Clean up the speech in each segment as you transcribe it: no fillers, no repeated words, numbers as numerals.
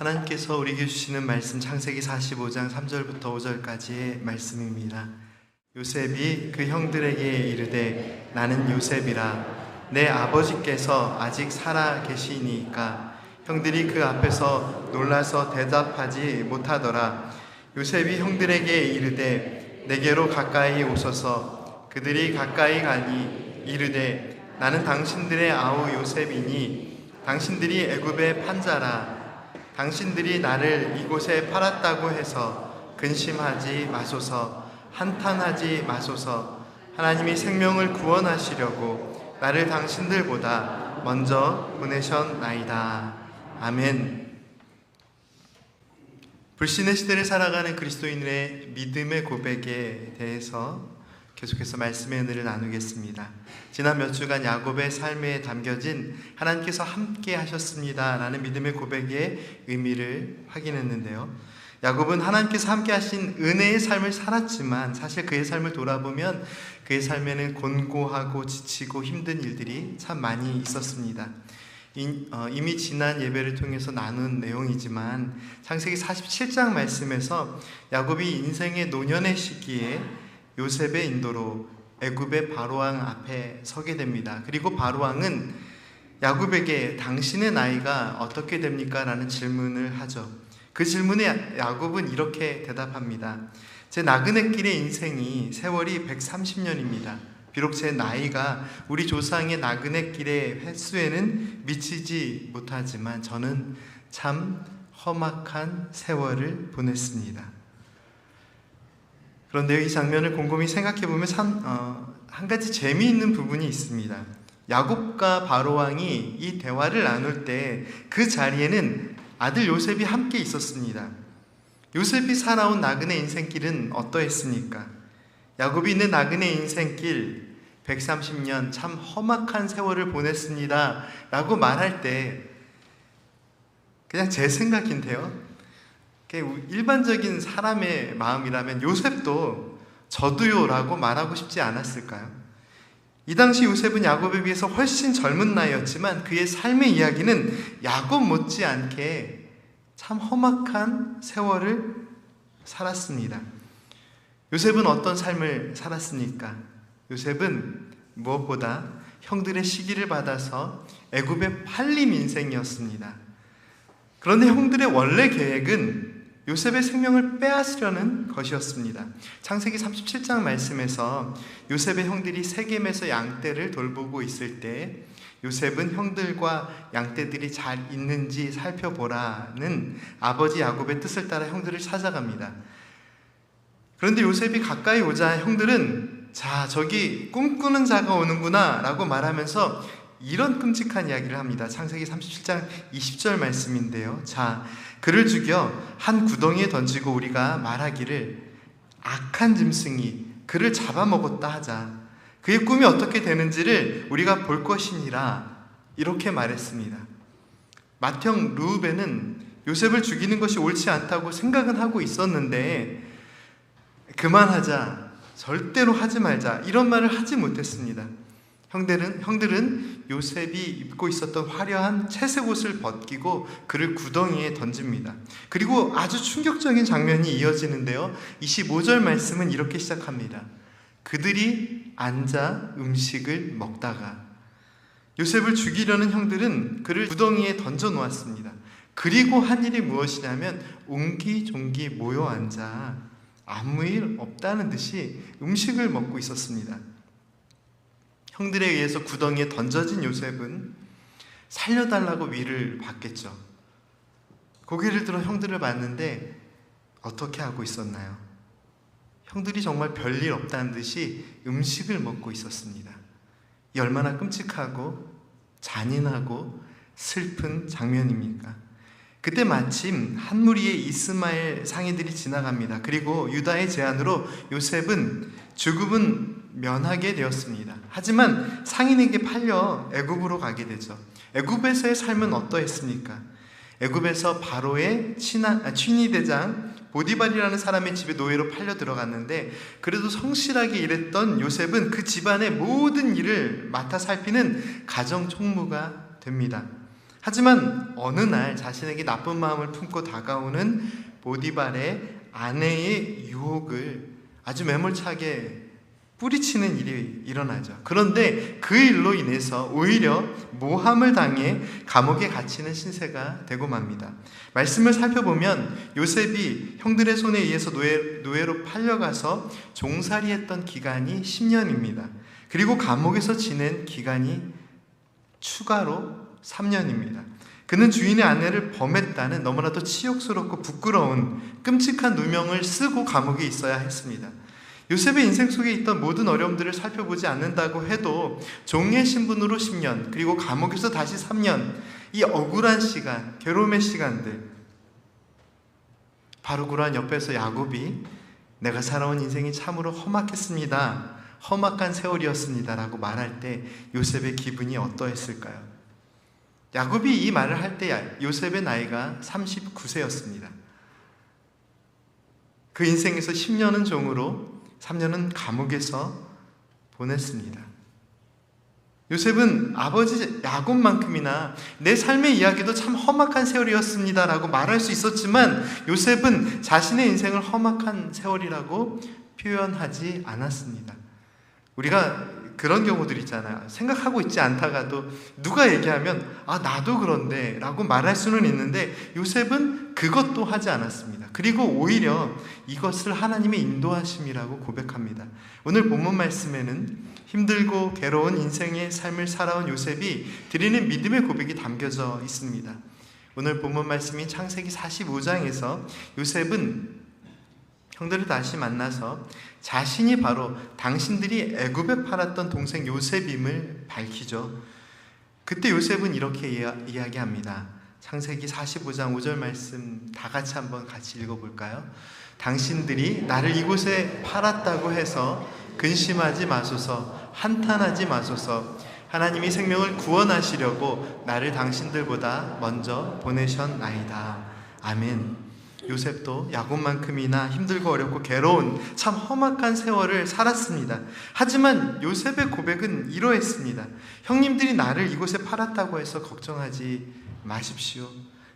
하나님께서 우리에게 주시는 말씀 창세기 45장 3절부터 5절까지의 말씀입니다. 요셉이 그 형들에게 이르되 나는 요셉이라 내 아버지께서 아직 살아 계시니까 형들이 그 앞에서 놀라서 대답하지 못하더라. 요셉이 형들에게 이르되 내게로 가까이 오소서. 그들이 가까이 가니 이르되 나는 당신들의 아우 요셉이니 당신들이 애굽의 판자라. 당신들이 나를 이곳에 팔았다고 해서 근심하지 마소서. 한탄하지 마소서. 하나님이 생명을 구원하시려고 나를 당신들보다 먼저 보내셨나이다. 아멘. 불신의 시대를 살아가는 그리스도인의 믿음의 고백에 대해서 계속해서 말씀의 은혜를 나누겠습니다. 지난 몇 주간 야곱의 삶에 담겨진 하나님께서 함께 하셨습니다 라는 믿음의 고백의 의미를 확인했는데요, 야곱은 하나님께서 함께 하신 은혜의 삶을 살았지만 사실 그의 삶을 돌아보면 그의 삶에는 곤고하고 지치고 힘든 일들이 참 많이 있었습니다. 이미 지난 예배를 통해서 나눈 내용이지만 창세기 47장 말씀에서 야곱이 인생의 노년의 시기에 요셉의 인도로 애굽의 바로왕 앞에 서게 됩니다. 그리고 바로왕은 야곱에게 당신의 나이가 어떻게 됩니까? 라는 질문을 하죠. 그 질문에 야곱은 이렇게 대답합니다. 제 나그네 길의 인생이 세월이 130년입니다. 비록 제 나이가 우리 조상의 나그네 길의 횟수에는 미치지 못하지만 저는 참 험악한 세월을 보냈습니다. 그런데 이 장면을 곰곰이 생각해보면 한 가지 재미있는 부분이 있습니다. 야곱과 바로왕이 이 대화를 나눌 때 그 자리에는 아들 요셉이 함께 있었습니다. 요셉이 살아온 나그네 인생길은 어떠했습니까? 야곱이 있는 나그네 인생길 130년 참 험악한 세월을 보냈습니다 라고 말할 때 그냥 제 생각인데요, 일반적인 사람의 마음이라면 요셉도 저도요 라고 말하고 싶지 않았을까요? 이 당시 요셉은 야곱에 비해서 훨씬 젊은 나이였지만 그의 삶의 이야기는 야곱 못지않게 참 험악한 세월을 살았습니다. 요셉은 어떤 삶을 살았습니까? 요셉은 무엇보다 형들의 시기를 받아서 애굽에 팔림 인생이었습니다. 그런데 형들의 원래 계획은 요셉의 생명을 빼앗으려는 것이었습니다. 창세기 37장 말씀에서 요셉의 형들이 세겜에서 양떼를 돌보고 있을 때 요셉은 형들과 양떼들이 잘 있는지 살펴보라는 아버지 야곱의 뜻을 따라 형들을 찾아갑니다. 그런데 요셉이 가까이 오자 형들은 자, 저기 꿈꾸는 자가 오는구나 라고 말하면서 이런 끔찍한 이야기를 합니다. 창세기 37장 20절 말씀인데요. 자, 그를 죽여 한 구덩이에 던지고 우리가 말하기를 악한 짐승이 그를 잡아먹었다 하자. 그의 꿈이 어떻게 되는지를 우리가 볼 것이니라. 이렇게 말했습니다. 맏형 르우벤은 요셉을 죽이는 것이 옳지 않다고 생각은 하고 있었는데 그만하자, 절대로 하지 말자 이런 말을 하지 못했습니다. 형들은 요셉이 입고 있었던 화려한 채색 옷을 벗기고 그를 구덩이에 던집니다. 그리고 아주 충격적인 장면이 이어지는데요, 25절 말씀은 이렇게 시작합니다. 그들이 앉아 음식을 먹다가 요셉을 죽이려는 형들은 그를 구덩이에 던져 놓았습니다. 그리고 한 일이 무엇이냐면 옹기종기 모여 앉아 아무 일 없다는 듯이 음식을 먹고 있었습니다. 형들에 의해서 구덩이에 던져진 요셉은 살려달라고 위를 받겠죠. 고개를 들어 형들을 봤는데 어떻게 하고 있었나요? 형들이 정말 별일 없다는 듯이 음식을 먹고 있었습니다. 이 얼마나 끔찍하고 잔인하고 슬픈 장면입니까? 그때 마침 한 무리의 이스마엘 상인들이 지나갑니다. 그리고 유다의 제안으로 요셉은 죽음은 면하게 되었습니다. 하지만 상인에게 팔려 애굽으로 가게 되죠. 애굽에서의 삶은 어떠했습니까? 애굽에서 바로의 친위대장 보디발이라는 사람의 집에 노예로 팔려 들어갔는데 그래도 성실하게 일했던 요셉은 그 집안의 모든 일을 맡아 살피는 가정 총무가 됩니다. 하지만 어느 날 자신에게 나쁜 마음을 품고 다가오는 보디발의 아내의 유혹을 아주 매몰차게 뿌리치는 일이 일어나죠. 그런데 그 일로 인해서 오히려 모함을 당해 감옥에 갇히는 신세가 되고 맙니다. 말씀을 살펴보면 요셉이 형들의 손에 의해서 노예로 팔려가서 종살이했던 기간이 10년입니다. 그리고 감옥에서 지낸 기간이 추가로 3년입니다. 그는 주인의 아내를 범했다는 너무나도 치욕스럽고 부끄러운 끔찍한 누명을 쓰고 감옥에 있어야 했습니다. 요셉의 인생 속에 있던 모든 어려움들을 살펴보지 않는다고 해도 종의 신분으로 10년, 그리고 감옥에서 다시 3년, 이 억울한 시간, 괴로움의 시간들, 바로 그러한 옆에서 야곱이 내가 살아온 인생이 참으로 험악했습니다, 험악한 세월이었습니다 라고 말할 때 요셉의 기분이 어떠했을까요? 야곱이 이 말을 할 때 요셉의 나이가 39세였습니다. 그 인생에서 10년은 종으로 3년은 감옥에서 보냈습니다. 요셉은 아버지 야곱만큼이나 내 삶의 이야기도 참 험악한 세월이었습니다 라고 말할 수 있었지만 요셉은 자신의 인생을 험악한 세월이라고 표현하지 않았습니다. 우리가 그런 경우들 있잖아요. 생각하고 있지 않다가도 누가 얘기하면 나도 그런데 라고 말할 수는 있는데 요셉은 그것도 하지 않았습니다. 그리고 오히려 이것을 하나님의 인도하심이라고 고백합니다. 오늘 본문 말씀에는 힘들고 괴로운 인생의 삶을 살아온 요셉이 드리는 믿음의 고백이 담겨져 있습니다. 오늘 본문 말씀인 창세기 45장에서 요셉은 형들을 다시 만나서 자신이 바로 당신들이 애굽에 팔았던 동생 요셉임을 밝히죠. 그때 요셉은 이렇게 이야기합니다. 창세기 45장 5절 말씀 다 같이 읽어볼까요? 당신들이 나를 이곳에 팔았다고 해서 근심하지 마소서, 한탄하지 마소서. 하나님이 생명을 구원하시려고 나를 당신들보다 먼저 보내셨나이다. 아멘. 요셉도 야곱만큼이나 힘들고 어렵고 괴로운 참 험악한 세월을 살았습니다. 하지만 요셉의 고백은 이러했습니다. 형님들이 나를 이곳에 팔았다고 해서 걱정하지 마십시오.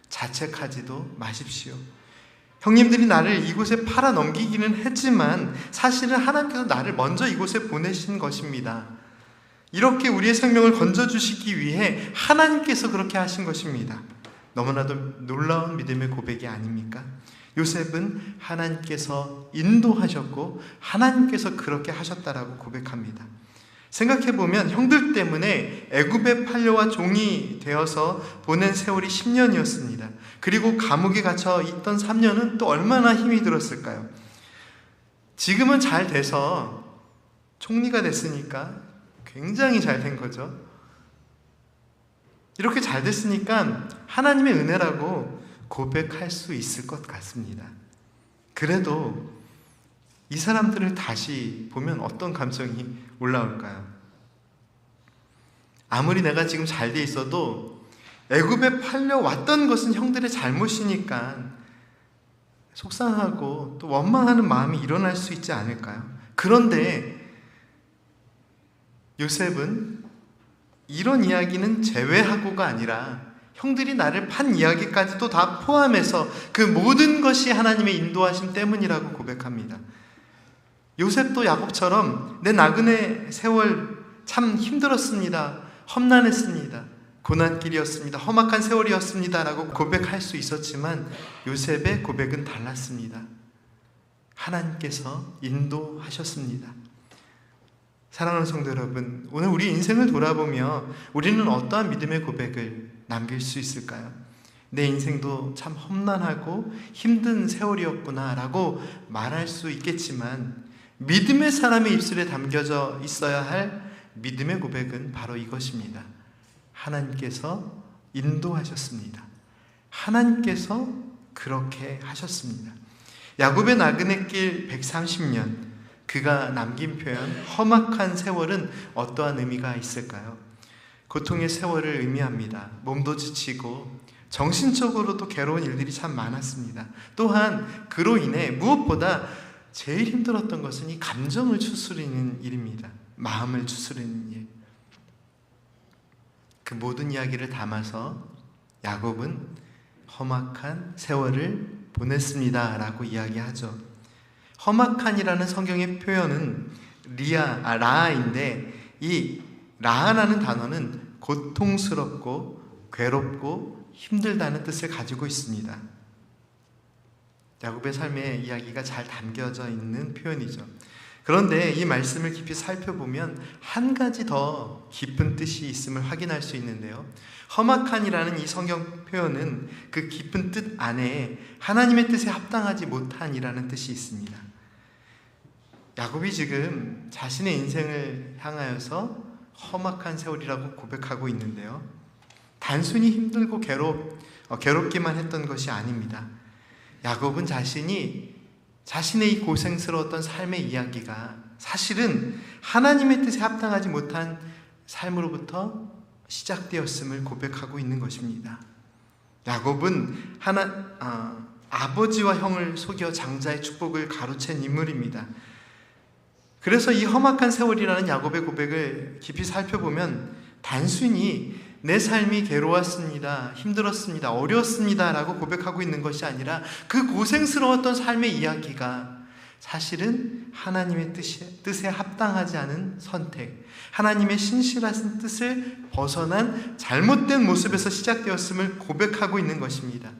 자책하지도 마십시오. 형님들이 나를 이곳에 팔아 넘기기는 했지만 사실은 하나님께서 나를 먼저 이곳에 보내신 것입니다. 이렇게 우리의 생명을 건져주시기 위해 하나님께서 그렇게 하신 것입니다. 너무나도 놀라운 믿음의 고백이 아닙니까? 요셉은 하나님께서 인도하셨고 하나님께서 그렇게 하셨다라고 고백합니다. 생각해보면 형들 때문에 애굽에 팔려와 종이 되어서 보낸 세월이 10년이었습니다. 그리고 감옥에 갇혀 있던 3년은 또 얼마나 힘이 들었을까요? 지금은 잘 돼서 총리가 됐으니까 굉장히 잘 된 거죠. 이렇게 잘 됐으니까 하나님의 은혜라고 고백할 수 있을 것 같습니다. 그래도 이 사람들을 다시 보면 어떤 감정이 올라올까요? 아무리 내가 지금 잘 돼 있어도 애굽에 팔려왔던 것은 형들의 잘못이니까 속상하고 또 원망하는 마음이 일어날 수 있지 않을까요? 그런데 요셉은 이런 이야기는 제외하고가 아니라 형들이 나를 판 이야기까지도 다 포함해서 그 모든 것이 하나님의 인도하심 때문이라고 고백합니다. 요셉도 야곱처럼 내 나그네 세월 참 힘들었습니다. 험난했습니다. 고난길이었습니다. 험악한 세월이었습니다 라고 고백할 수 있었지만 요셉의 고백은 달랐습니다. 하나님께서 인도하셨습니다. 사랑하는 성도 여러분, 오늘 우리 인생을 돌아보며 우리는 어떠한 믿음의 고백을 남길 수 있을까요? 내 인생도 참 험난하고 힘든 세월이었구나 라고 말할 수 있겠지만 믿음의 사람의 입술에 담겨져 있어야 할 믿음의 고백은 바로 이것입니다. 하나님께서 인도하셨습니다. 하나님께서 그렇게 하셨습니다. 야곱의 나그네 길 130년, 그가 남긴 표현 험악한 세월은 어떠한 의미가 있을까요? 고통의 세월을 의미합니다. 몸도 지치고 정신적으로도 괴로운 일들이 참 많았습니다. 또한 그로 인해 무엇보다 제일 힘들었던 것은 이 감정을 추스리는 일입니다. 마음을 추스리는 일. 그 모든 이야기를 담아서 야곱은 험악한 세월을 보냈습니다 라고 이야기하죠. 험악한이라는 성경의 표현은 라아인데, 이 라아라는 단어는 고통스럽고 괴롭고 힘들다는 뜻을 가지고 있습니다. 야곱의 삶의 이야기가 잘 담겨져 있는 표현이죠. 그런데 이 말씀을 깊이 살펴보면 한 가지 더 깊은 뜻이 있음을 확인할 수 있는데요. 험악한이라는 이 성경 표현은 그 깊은 뜻 안에 하나님의 뜻에 합당하지 못한이라는 뜻이 있습니다. 야곱이 지금 자신의 인생을 향하여서 험악한 세월이라고 고백하고 있는데요. 단순히 힘들고 괴롭기만 했던 것이 아닙니다. 야곱은 자신의 이 고생스러웠던 삶의 이야기가 사실은 하나님의 뜻에 합당하지 못한 삶으로부터 시작되었음을 고백하고 있는 것입니다. 야곱은 아버지와 형을 속여 장자의 축복을 가로챈 인물입니다. 그래서 이 험악한 세월이라는 야곱의 고백을 깊이 살펴보면 단순히 내 삶이 괴로웠습니다, 힘들었습니다, 어려웠습니다 라고 고백하고 있는 것이 아니라 그 고생스러웠던 삶의 이야기가 사실은 하나님의 뜻에 합당하지 않은 선택, 하나님의 신실하신 뜻을 벗어난 잘못된 모습에서 시작되었음을 고백하고 있는 것입니다.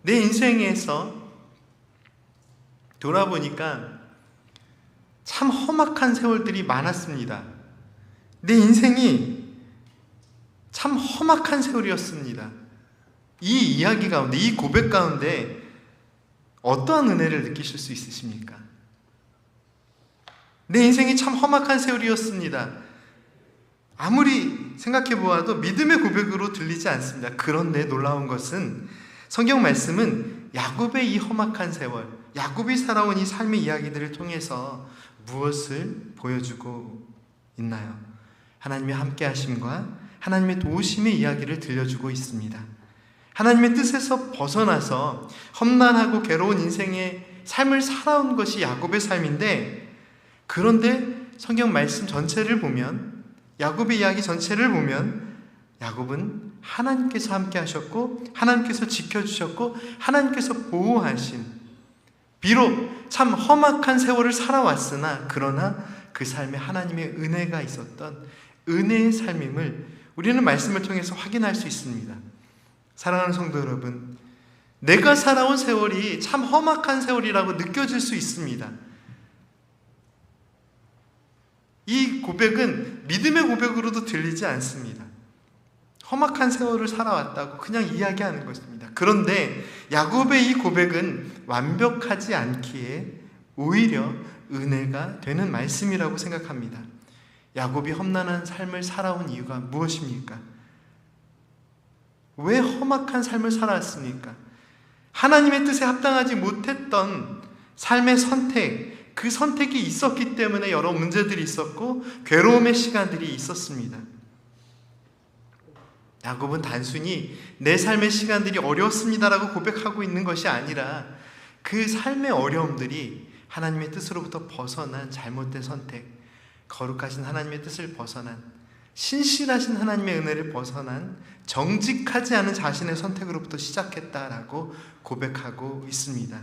내 인생에서 돌아보니까 참 험악한 세월들이 많았습니다. 내 인생이 참 험악한 세월이었습니다. 이 이야기 가운데, 이 고백 가운데 어떠한 은혜를 느끼실 수 있으십니까? 내 인생이 참 험악한 세월이었습니다. 아무리 생각해 보아도 믿음의 고백으로 들리지 않습니다. 그런데 놀라운 것은 성경 말씀은 야곱의 이 험악한 세월, 야곱이 살아온 이 삶의 이야기들을 통해서 무엇을 보여주고 있나요? 하나님의 함께하심과 하나님의 도우심의 이야기를 들려주고 있습니다. 하나님의 뜻에서 벗어나서 험난하고 괴로운 인생의 삶을 살아온 것이 야곱의 삶인데, 그런데 성경 말씀 전체를 보면, 야곱의 이야기 전체를 보면 야곱은 하나님께서 함께 하셨고 하나님께서 지켜주셨고 하나님께서 보호하신, 비록 참 험악한 세월을 살아왔으나 그러나 그 삶에 하나님의 은혜가 있었던 은혜의 삶임을 우리는 말씀을 통해서 확인할 수 있습니다. 사랑하는 성도 여러분, 내가 살아온 세월이 참 험악한 세월이라고 느껴질 수 있습니다. 이 고백은 믿음의 고백으로도 들리지 않습니다. 험악한 세월을 살아왔다고 그냥 이야기하는 것입니다. 그런데 야곱의 이 고백은 완벽하지 않기에 오히려 은혜가 되는 말씀이라고 생각합니다. 야곱이 험난한 삶을 살아온 이유가 무엇입니까? 왜 험악한 삶을 살아왔습니까? 하나님의 뜻에 합당하지 못했던 삶의 선택, 그 선택이 있었기 때문에 여러 문제들이 있었고 괴로움의 시간들이 있었습니다. 야곱은 단순히 내 삶의 시간들이 어려웠습니다라고 고백하고 있는 것이 아니라 그 삶의 어려움들이 하나님의 뜻으로부터 벗어난 잘못된 선택, 거룩하신 하나님의 뜻을 벗어난, 신실하신 하나님의 은혜를 벗어난 정직하지 않은 자신의 선택으로부터 시작했다라고 고백하고 있습니다.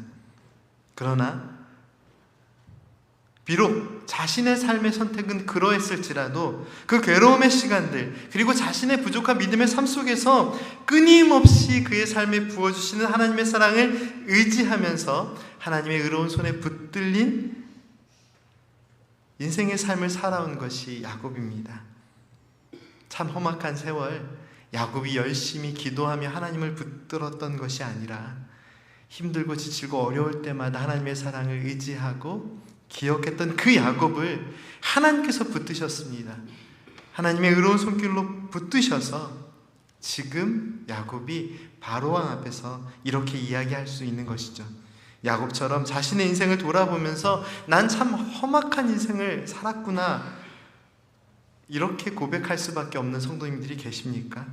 그러나 비록 자신의 삶의 선택은 그러했을지라도 그 괴로움의 시간들, 그리고 자신의 부족한 믿음의 삶 속에서 끊임없이 그의 삶에 부어주시는 하나님의 사랑을 의지하면서 하나님의 의로운 손에 붙들린 인생의 삶을 살아온 것이 야곱입니다. 참 험악한 세월, 야곱이 열심히 기도하며 하나님을 붙들었던 것이 아니라 힘들고 지치고 어려울 때마다 하나님의 사랑을 의지하고 기억했던 그 야곱을 하나님께서 붙드셨습니다. 하나님의 의로운 손길로 붙드셔서 지금 야곱이 바로왕 앞에서 이렇게 이야기할 수 있는 것이죠. 야곱처럼 자신의 인생을 돌아보면서 난 참 험악한 인생을 살았구나, 이렇게 고백할 수밖에 없는 성도님들이 계십니까?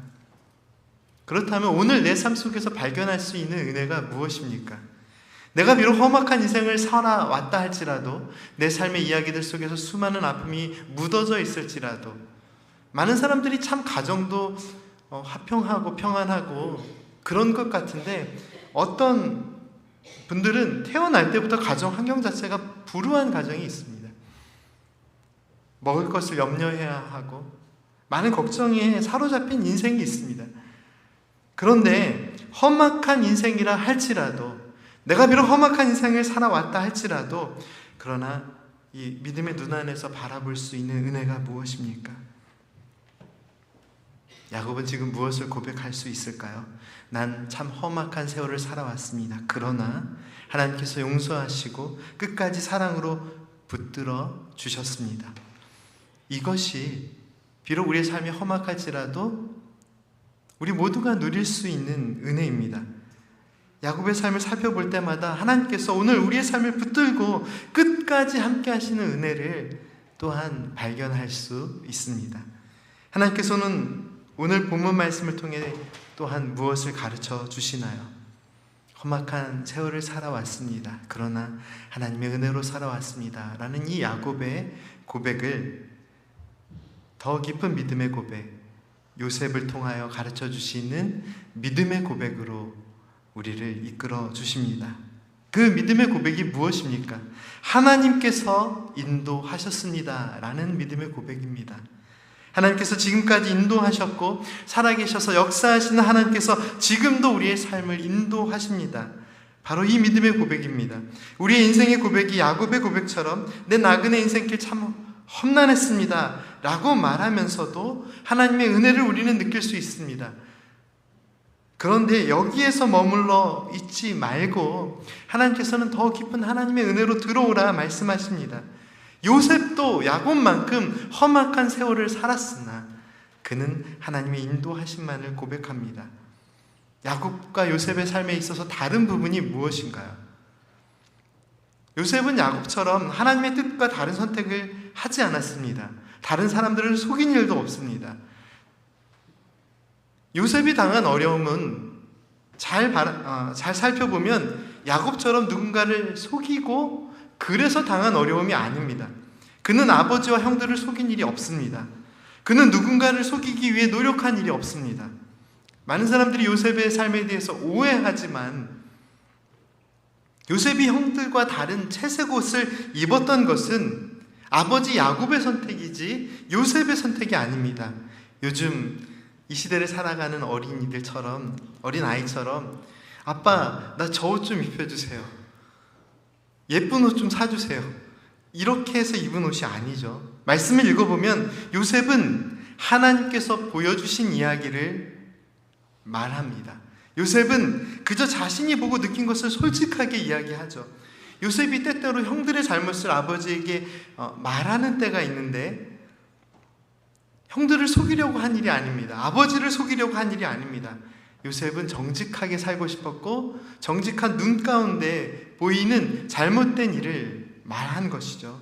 그렇다면 오늘 내 삶 속에서 발견할 수 있는 은혜가 무엇입니까? 내가 비록 험악한 인생을 살아왔다 할지라도, 내 삶의 이야기들 속에서 수많은 아픔이 묻어져 있을지라도, 많은 사람들이 참 가정도 화평하고 평안하고 그런 것 같은데, 어떤 분들은 태어날 때부터 가정 환경 자체가 불우한 가정이 있습니다. 먹을 것을 염려해야 하고 많은 걱정에 사로잡힌 인생이 있습니다. 그런데 험악한 인생이라 할지라도, 내가 비록 험악한 인생을 살아왔다 할지라도, 그러나 이 믿음의 눈 안에서 바라볼 수 있는 은혜가 무엇입니까? 야곱은 지금 무엇을 고백할 수 있을까요? 난 참 험악한 세월을 살아왔습니다. 그러나 하나님께서 용서하시고 끝까지 사랑으로 붙들어 주셨습니다. 이것이 비록 우리의 삶이 험악할지라도 우리 모두가 누릴 수 있는 은혜입니다. 야곱의 삶을 살펴볼 때마다 하나님께서 오늘 우리의 삶을 붙들고 끝까지 함께 하시는 은혜를 또한 발견할 수 있습니다. 하나님께서는 오늘 본문 말씀을 통해 또한 무엇을 가르쳐 주시나요? 험악한 세월을 살아왔습니다. 그러나 하나님의 은혜로 살아왔습니다. 라는 이 야곱의 고백을 더 깊은 믿음의 고백, 요셉을 통하여 가르쳐 주시는 믿음의 고백으로 우리를 이끌어 주십니다. 그 믿음의 고백이 무엇입니까? 하나님께서 인도하셨습니다. 라는 믿음의 고백입니다. 하나님께서 지금까지 인도하셨고 살아계셔서 역사하시는 하나님께서 지금도 우리의 삶을 인도하십니다. 바로 이 믿음의 고백입니다. 우리의 인생의 고백이 야곱의 고백처럼 내 나그네 인생길 참 험난했습니다 라고 말하면서도 하나님의 은혜를 우리는 느낄 수 있습니다. 그런데 여기에서 머물러 있지 말고 하나님께서는 더 깊은 하나님의 은혜로 들어오라 말씀하십니다. 요셉도 야곱만큼 험악한 세월을 살았으나 그는 하나님의 인도하심만을 고백합니다. 야곱과 요셉의 삶에 있어서 다른 부분이 무엇인가요? 요셉은 야곱처럼 하나님의 뜻과 다른 선택을 하지 않았습니다. 다른 사람들을 속인 일도 없습니다. 요셉이 당한 어려움은 잘 살펴보면 야곱처럼 누군가를 속이고 그래서 당한 어려움이 아닙니다. 그는 아버지와 형들을 속인 일이 없습니다. 그는 누군가를 속이기 위해 노력한 일이 없습니다. 많은 사람들이 요셉의 삶에 대해서 오해하지만 요셉이 형들과 다른 채색 옷을 입었던 것은 아버지 야곱의 선택이지 요셉의 선택이 아닙니다. 요즘 이 시대를 살아가는 어린이들처럼, 어린아이처럼 아빠 나 저 옷 좀 입혀주세요, 예쁜 옷 좀 사주세요, 이렇게 해서 입은 옷이 아니죠. 말씀을 읽어보면 요셉은 하나님께서 보여주신 이야기를 말합니다. 요셉은 그저 자신이 보고 느낀 것을 솔직하게 이야기하죠. 요셉이 때때로 형들의 잘못을 아버지에게 말하는 때가 있는데 형들을 속이려고 한 일이 아닙니다. 아버지를 속이려고 한 일이 아닙니다. 요셉은 정직하게 살고 싶었고 정직한 눈 가운데 보이는 잘못된 일을 말한 것이죠.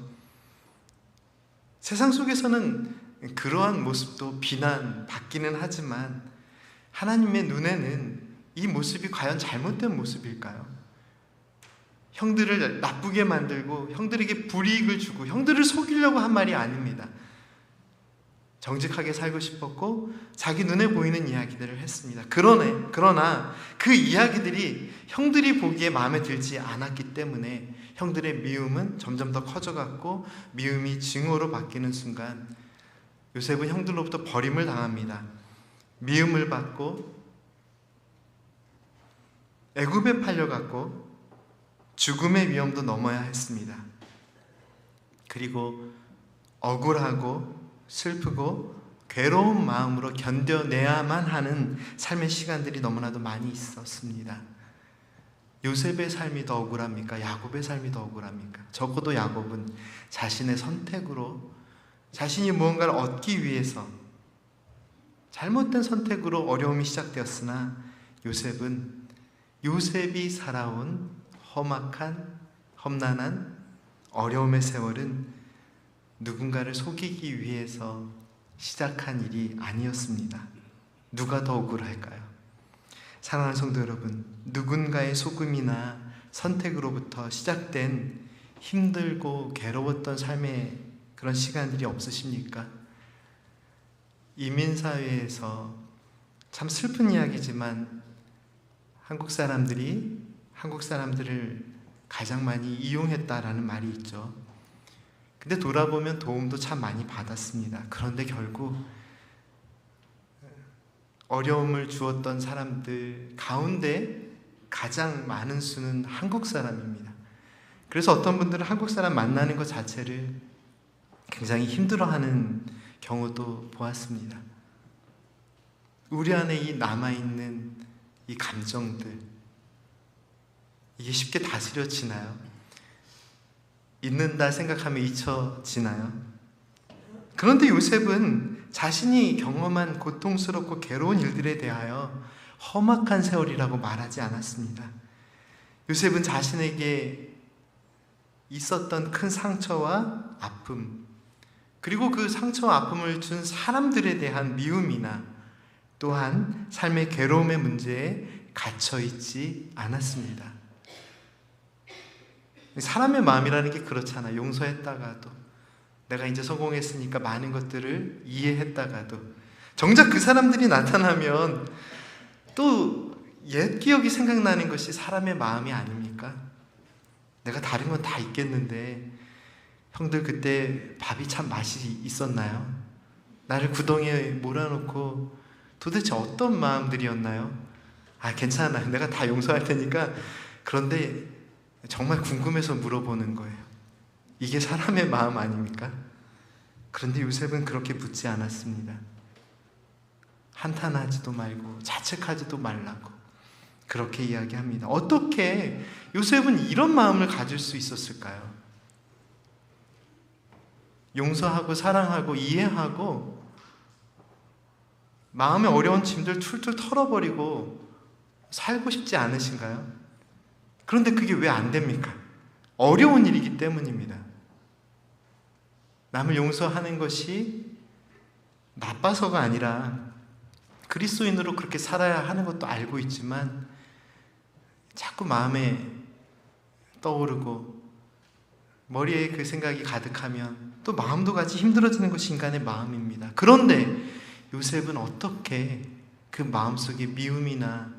세상 속에서는 그러한 모습도 비난받기는 하지만 하나님의 눈에는 이 모습이 과연 잘못된 모습일까요? 형들을 나쁘게 만들고 형들에게 불이익을 주고 형들을 속이려고 한 말이 아닙니다. 정직하게 살고 싶었고 자기 눈에 보이는 이야기들을 했습니다. 그러나 그 이야기들이 형들이 보기에 마음에 들지 않았기 때문에 형들의 미움은 점점 더 커져갔고 미움이 증오로 바뀌는 순간 요셉은 형들로부터 버림을 당합니다. 미움을 받고 애굽에 팔려갔고 죽음의 위험도 넘어야 했습니다. 그리고 억울하고 슬프고 괴로운 마음으로 견뎌내야만 하는 삶의 시간들이 너무나도 많이 있었습니다. 요셉의 삶이 더 억울합니까? 야곱의 삶이 더 억울합니까? 적어도 야곱은 자신의 선택으로 자신이 무언가를 얻기 위해서 잘못된 선택으로 어려움이 시작되었으나 요셉이 살아온 험악한 험난한 어려움의 세월은 누군가를 속이기 위해서 시작한 일이 아니었습니다. 누가 더 억울할까요? 사랑하는 성도 여러분, 누군가의 속음이나 선택으로부터 시작된 힘들고 괴로웠던 삶의 그런 시간들이 없으십니까? 이민사회에서 참 슬픈 이야기지만 한국 사람들이 한국 사람들을 가장 많이 이용했다라는 말이 있죠. 근데 돌아보면 도움도 참 많이 받았습니다. 그런데 결국 어려움을 주었던 사람들 가운데 가장 많은 수는 한국 사람입니다. 그래서 어떤 분들은 한국 사람 만나는 것 자체를 굉장히 힘들어하는 경우도 보았습니다. 우리 안에 이 남아있는 이 감정들, 이게 쉽게 다스려지나요? 잊는다 생각하면 잊혀지나요? 그런데 요셉은 자신이 경험한 고통스럽고 괴로운 일들에 대하여 험악한 세월이라고 말하지 않았습니다. 요셉은 자신에게 있었던 큰 상처와 아픔, 그리고 그 상처와 아픔을 준 사람들에 대한 미움이나 또한 삶의 괴로움의 문제에 갇혀있지 않았습니다. 사람의 마음이라는 게 그렇잖아. 용서했다가도, 내가 이제 성공했으니까 많은 것들을 이해했다가도 정작 그 사람들이 나타나면 또 옛 기억이 생각나는 것이 사람의 마음이 아닙니까? 내가 다른 건 다 잊겠는데 형들 그때 밥이 참 맛이 있었나요? 나를 구덩이에 몰아놓고 도대체 어떤 마음들이었나요? 아, 괜찮아, 내가 다 용서할 테니까. 그런데 정말 궁금해서 물어보는 거예요. 이게 사람의 마음 아닙니까? 그런데 요셉은 그렇게 묻지 않았습니다. 한탄하지도 말고 자책하지도 말라고 그렇게 이야기합니다. 어떻게 요셉은 이런 마음을 가질 수 있었을까요? 용서하고 사랑하고 이해하고 마음의 어려운 짐들 툴툴 털어버리고 살고 싶지 않으신가요? 그런데 그게 왜 안 됩니까? 어려운 일이기 때문입니다. 남을 용서하는 것이 나빠서가 아니라 그리스도인으로 그렇게 살아야 하는 것도 알고 있지만 자꾸 마음에 떠오르고 머리에 그 생각이 가득하면 또 마음도 같이 힘들어지는 것이 인간의 마음입니다. 그런데 요셉은 어떻게 그 마음속에 미움이나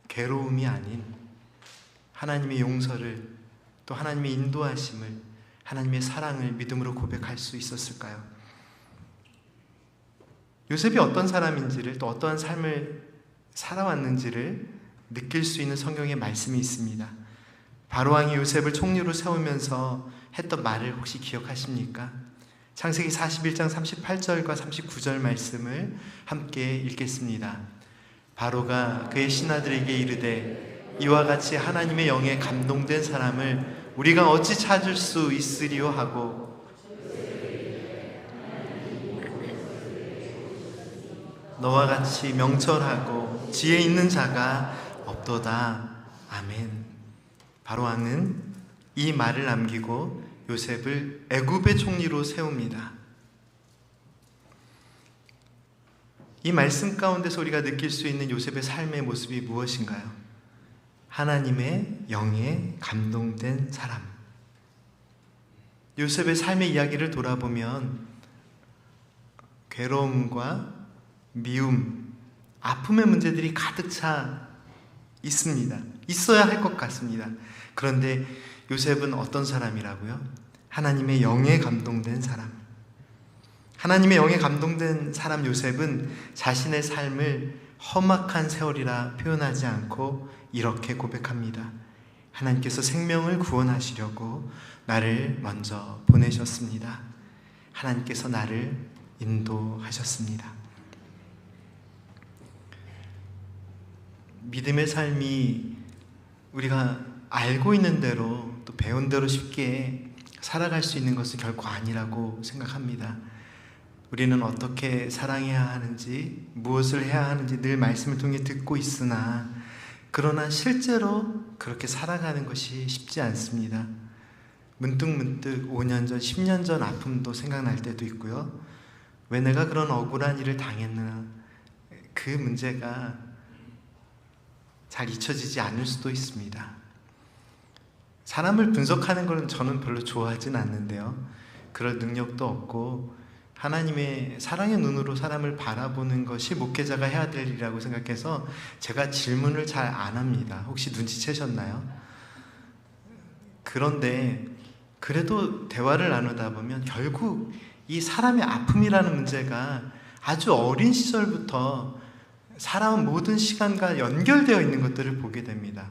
괴로움이 아닌 하나님의 용서를, 또 하나님의 인도하심을, 하나님의 사랑을 믿음으로 고백할 수 있었을까요? 요셉이 어떤 사람인지를, 또 어떠한 삶을 살아왔는지를 느낄 수 있는 성경의 말씀이 있습니다. 바로왕이 요셉을 총리로 세우면서 했던 말을 혹시 기억하십니까? 창세기 41장 38절과 39절 말씀을 함께 읽겠습니다. 바로가 그의 신하들에게 이르되 이와 같이 하나님의 영에 감동된 사람을 우리가 어찌 찾을 수 있으리요 하고 너와 같이 명철하고 지혜 있는 자가 없도다. 아멘. 바로왕은 이 말을 남기고 요셉을 애굽의 총리로 세웁니다. 이 말씀 가운데서 우리가 느낄 수 있는 요셉의 삶의 모습이 무엇인가요? 하나님의 영에 감동된 사람. 요셉의 삶의 이야기를 돌아보면 괴로움과 미움, 아픔의 문제들이 가득 차 있습니다. 있어야 할 것 같습니다. 그런데 요셉은 어떤 사람이라고요? 하나님의 영에 감동된 사람. 하나님의 영에 감동된 사람 요셉은 자신의 삶을 험악한 세월이라 표현하지 않고 이렇게 고백합니다. 하나님께서 생명을 구원하시려고 나를 먼저 보내셨습니다. 하나님께서 나를 인도하셨습니다. 믿음의 삶이 우리가 알고 있는 대로 또 배운 대로 쉽게 살아갈 수 있는 것은 결코 아니라고 생각합니다. 우리는 어떻게 사랑해야 하는지, 무엇을 해야 하는지 늘 말씀을 통해 듣고 있으나 그러나 실제로 그렇게 살아가는 것이 쉽지 않습니다. 문득문득 5년 전, 10년 전 아픔도 생각날 때도 있고요. 왜 내가 그런 억울한 일을 당했나, 그 문제가 잘 잊혀지지 않을 수도 있습니다. 사람을 분석하는 것은 저는 별로 좋아하진 않는데요. 그럴 능력도 없고 하나님의 사랑의 눈으로 사람을 바라보는 것이 목회자가 해야 될 일이라고 생각해서 제가 질문을 잘 안 합니다. 혹시 눈치채셨나요? 그런데 그래도 대화를 나누다 보면 결국 이 사람의 아픔이라는 문제가 아주 어린 시절부터 살아온 모든 시간과 연결되어 있는 것들을 보게 됩니다.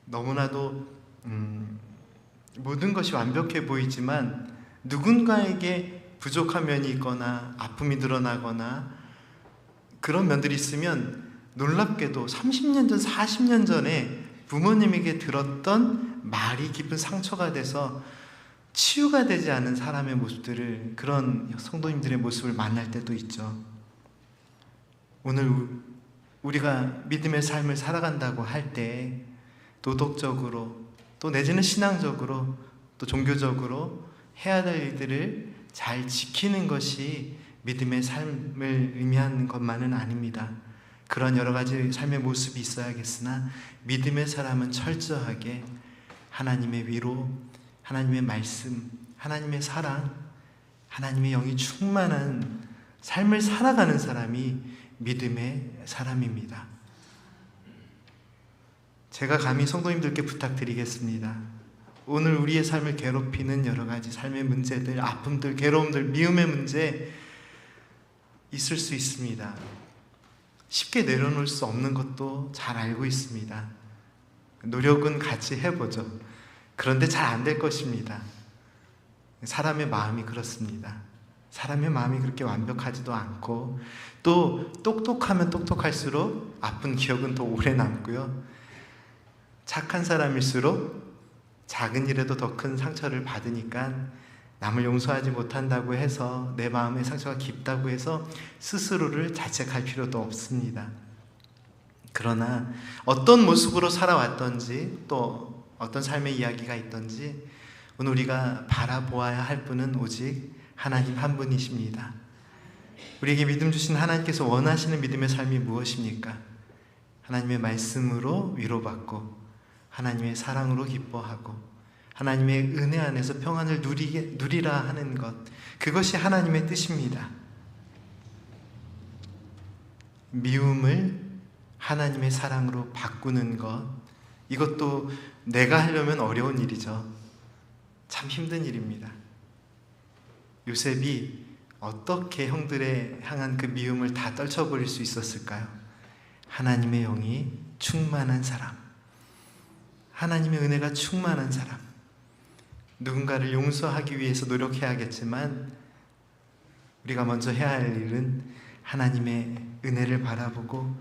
너무나도 모든 것이 완벽해 보이지만 누군가에게 부족한 면이 있거나 아픔이 드러나거나 그런 면들이 있으면 놀랍게도 30년 전, 40년 전에 부모님에게 들었던 말이 깊은 상처가 돼서 치유가 되지 않은 사람의 모습들을, 그런 성도님들의 모습을 만날 때도 있죠. 오늘 우리가 믿음의 삶을 살아간다고 할 때 도덕적으로 또 내지는 신앙적으로 또 종교적으로 해야 될 일들을 잘 지키는 것이 믿음의 삶을 의미하는 것만은 아닙니다. 그런 여러 가지 삶의 모습이 있어야겠으나 믿음의 사람은 철저하게 하나님의 위로, 하나님의 말씀, 하나님의 사랑, 하나님의 영이 충만한 삶을 살아가는 사람이 믿음의 사람입니다. 제가 감히 성도님들께 부탁드리겠습니다. 오늘 우리의 삶을 괴롭히는 여러 가지 삶의 문제들, 아픔들, 괴로움들, 미움의 문제 있을 수 있습니다. 쉽게 내려놓을 수 없는 것도 잘 알고 있습니다. 노력은 같이 해보죠. 그런데 잘 안 될 것입니다. 사람의 마음이 그렇습니다. 사람의 마음이 그렇게 완벽하지도 않고 또 똑똑하면 똑똑할수록 아픈 기억은 더 오래 남고요. 착한 사람일수록 작은 일에도 더 큰 상처를 받으니까 남을 용서하지 못한다고 해서 내 마음의 상처가 깊다고 해서 스스로를 자책할 필요도 없습니다. 그러나 어떤 모습으로 살아왔던지 또 어떤 삶의 이야기가 있던지 오늘 우리가 바라보아야 할 분은 오직 하나님 한 분이십니다. 우리에게 믿음 주신 하나님께서 원하시는 믿음의 삶이 무엇입니까? 하나님의 말씀으로 위로받고 하나님의 사랑으로 기뻐하고 하나님의 은혜 안에서 평안을 누리라 하는 것, 그것이 하나님의 뜻입니다. 미움을 하나님의 사랑으로 바꾸는 것, 이것도 내가 하려면 어려운 일이죠. 참 힘든 일입니다. 요셉이 어떻게 형들의 향한 그 미움을 다 떨쳐버릴 수 있었을까요? 하나님의 영이 충만한 사람, 하나님의 은혜가 충만한 사람, 누군가를 용서하기 위해서 노력해야겠지만 우리가 먼저 해야 할 일은 하나님의 은혜를 바라보고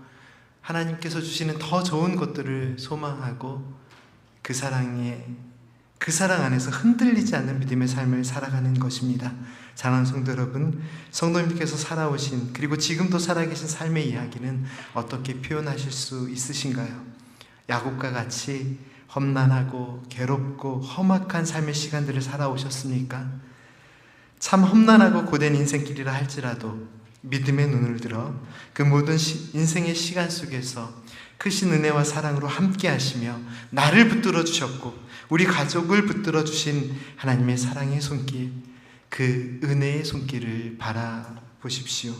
하나님께서 주시는 더 좋은 것들을 소망하고 그 사랑 안에서 흔들리지 않는 믿음의 삶을 살아가는 것입니다. 사랑하는 성도 여러분, 성도님께서 살아오신 그리고 지금도 살아계신 삶의 이야기는 어떻게 표현하실 수 있으신가요? 야곱과 같이 험난하고 괴롭고 험악한 삶의 시간들을 살아오셨습니까? 참 험난하고 고된 인생길이라 할지라도 믿음의 눈을 들어 그 모든 인생의 시간 속에서 크신 은혜와 사랑으로 함께 하시며 나를 붙들어 주셨고 우리 가족을 붙들어 주신 하나님의 사랑의 손길, 그 은혜의 손길을 바라보십시오.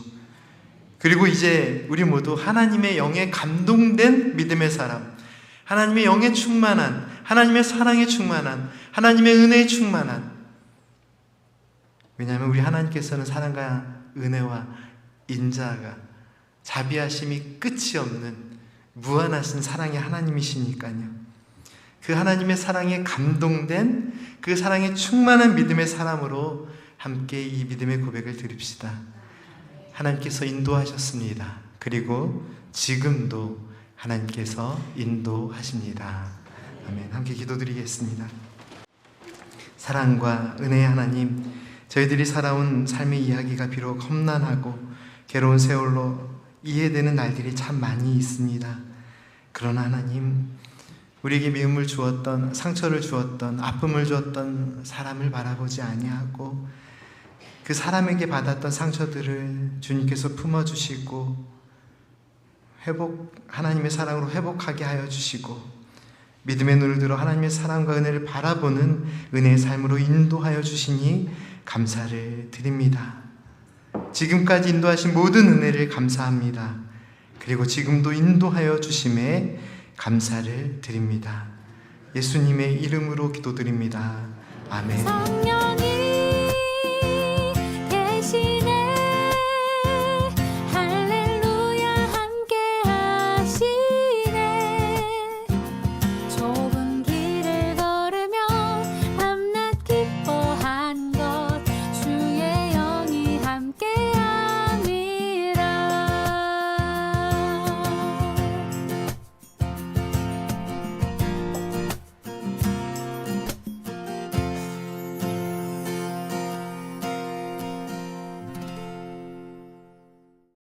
그리고 이제 우리 모두 하나님의 영에 감동된 믿음의 사람, 하나님의 영에 충만한, 하나님의 사랑에 충만한, 하나님의 은혜에 충만한, 왜냐하면 우리 하나님께서는 사랑과 은혜와 인자가 자비하심이 끝이 없는 무한하신 사랑의 하나님이시니까요. 그 하나님의 사랑에 감동된 그 사랑에 충만한 믿음의 사람으로 함께 이 믿음의 고백을 드립시다. 하나님께서 인도하셨습니다. 그리고 지금도 하나님께서 인도하십니다. 아멘. 함께 기도드리겠습니다. 사랑과 은혜의 하나님, 저희들이 살아온 삶의 이야기가 비록 험난하고 괴로운 세월로 이해되는 날들이 참 많이 있습니다. 그러나 하나님, 우리에게 미움을 주었던, 상처를 주었던, 아픔을 주었던 사람을 바라보지 아니하고 그 사람에게 받았던 상처들을 주님께서 품어주시고 하나님의 사랑으로 회복하게 하여 주시고 믿음의 눈을 들어 하나님의 사랑과 은혜를 바라보는 은혜의 삶으로 인도하여 주시니 감사를 드립니다. 지금까지 인도하신 모든 은혜를 감사합니다. 그리고 지금도 인도하여 주심에 감사를 드립니다. 예수님의 이름으로 기도드립니다. 아멘.